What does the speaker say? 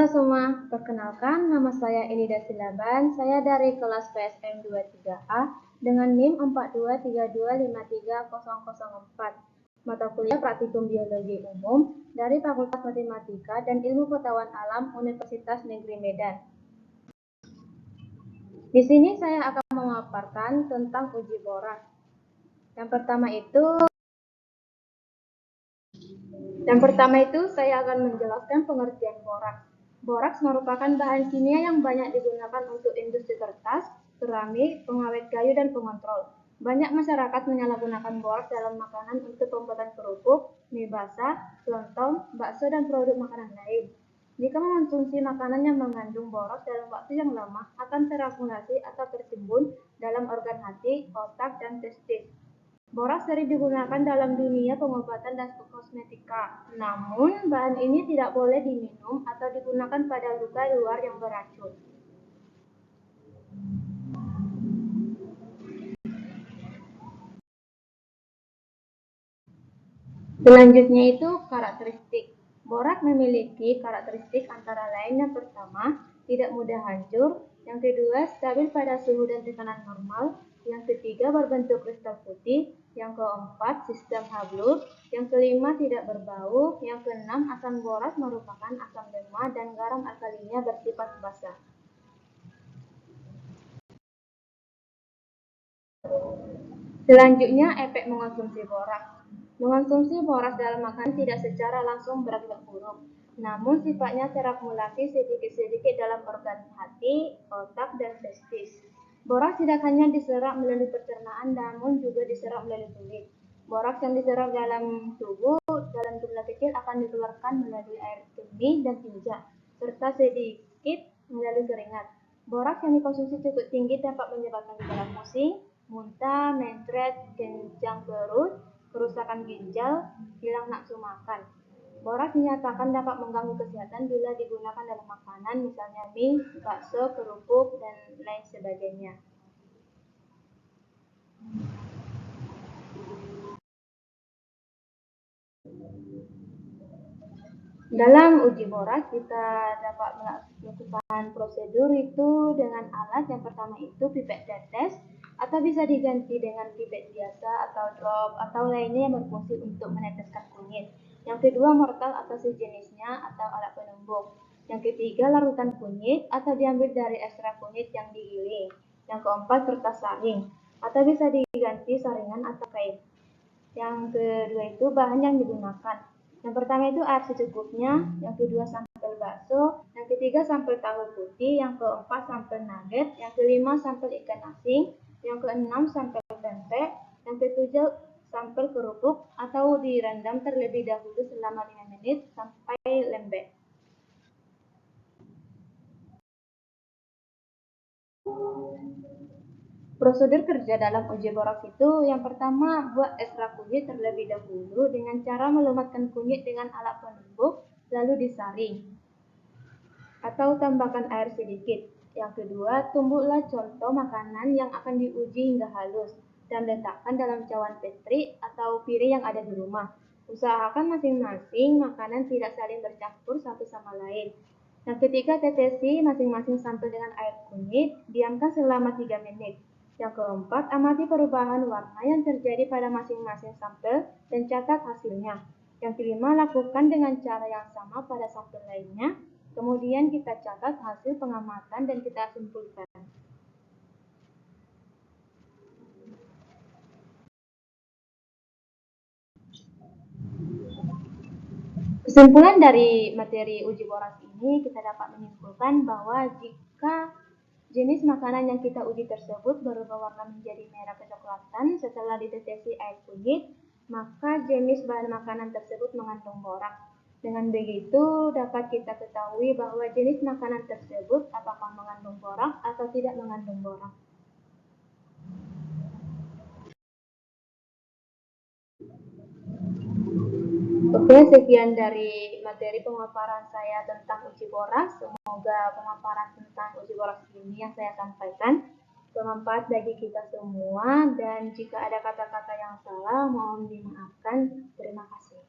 Halo semua, perkenalkan nama saya Enida Silaban. Saya dari kelas PSM 23A dengan NIM 423253004. Mata kuliah Praktikum Biologi Umum dari Fakultas Matematika dan Ilmu Pengetahuan Alam Universitas Negeri Medan. Di sini saya akan memaparkan tentang uji borak. Yang pertama itu saya akan menjelaskan pengertian boraks. Boraks merupakan bahan kimia yang banyak digunakan untuk industri kertas, keramik, pengawet kayu, dan pengontrol. Banyak masyarakat menyalahgunakan boraks dalam makanan untuk pembuatan kerupuk, mie basah, lontong, bakso, dan produk makanan lain. Jika mengonsumsi makanan yang mengandung boraks dalam waktu yang lama, akan terakumulasi atau tertimbun dalam organ hati, otak, dan testis. Boraks sering digunakan dalam dunia pengobatan dan kosmetika. Namun, bahan ini tidak boleh diminum atau digunakan pada luka luar yang beracun. Selanjutnya itu karakteristik. Borak memiliki karakteristik antara lain yang pertama, tidak mudah hancur, yang kedua, stabil pada suhu dan tekanan normal, yang ketiga, berbentuk kristal putih, yang keempat, sistem Hablum, yang kelima, tidak berbau, yang keenam, asam borak merupakan asam lemah dan garam alkalinya bersifat basa. Selanjutnya, efek mengonsumsi borak. Mengonsumsi borak dalam makanan tidak secara langsung berakibat buruk, namun sifatnya terakumulasi sedikit-sedikit dalam organ hati, otak, dan testis. Borak tidak hanya diserap melalui pencernaan, namun juga diserap melalui kulit. Borak yang diserap dalam tubuh dalam jumlah kecil akan dikeluarkan melalui air kemih dan tinja, serta sedikit melalui keringat. Borak yang dikonsumsi cukup tinggi dapat menyebabkan kepala pusing, muntah, mencret, kencang perut, kerusakan ginjal, hilang nafsu makan. Borak dinyatakan dapat mengganggu kesehatan bila digunakan dalam makanan, misalnya mie, bakso, kerupuk, dan lain sebagainya. Dalam uji borak kita dapat melakukan prosedur itu dengan alat. Yang pertama itu pipet tetes, atau bisa diganti dengan pipet biasa atau drop atau lainnya yang berfungsi untuk meneteskan kunyit. Yang kedua, mortal atau sejenisnya atau alat penumbuk. Yang ketiga, larutan kunyit atau diambil dari ekstrak kunyit yang digiling. Yang keempat, kertas saring atau bisa diganti saringan atau kain. Yang kedua itu bahan yang digunakan. Yang pertama itu air secukupnya, yang kedua sampel bakso, yang ketiga sampel tahu putih, yang keempat sampel nugget, yang kelima sampel ikan asin, yang keenam sampel pempek, yang ketujuh sampel kerupuk atau direndam terlebih dahulu selama 5 menit sampai lembek. Prosedur kerja dalam uji borak itu yang pertama, buat ekstrak kunyit terlebih dahulu dengan cara melumatkan kunyit dengan alat penumbuk lalu disaring atau tambahkan air sedikit. Yang kedua, tumbuklah contoh makanan yang akan diuji hingga halus dan letakkan dalam cawan petri atau piring yang ada di rumah. Usahakan masing-masing makanan tidak saling bercampur satu sama lain. Yang ketiga, tetesi masing-masing sampel dengan air kunyit, diamkan selama 3 menit. Yang keempat, amati perubahan warna yang terjadi pada masing-masing sampel dan catat hasilnya. Yang kelima, lakukan dengan cara yang sama pada sampel lainnya. Kemudian kita catat hasil pengamatan dan kita simpulkan. Kesimpulan dari materi uji borak ini, kita dapat menyimpulkan bahwa jika jenis makanan yang kita uji tersebut berubah warna menjadi merah kecoklatan setelah ditetesi air kunyit, maka jenis bahan makanan tersebut mengandung borak. Dengan begitu, dapat kita ketahui bahwa jenis makanan tersebut apakah mengandung borak atau tidak mengandung borak. Oke, sekian dari materi pemaparan saya tentang uji borak. Semoga pemaparan tentang uji borak ini yang saya sampaikan bermanfaat bagi kita semua, dan jika ada kata-kata yang salah mohon dimaafkan. Terima kasih.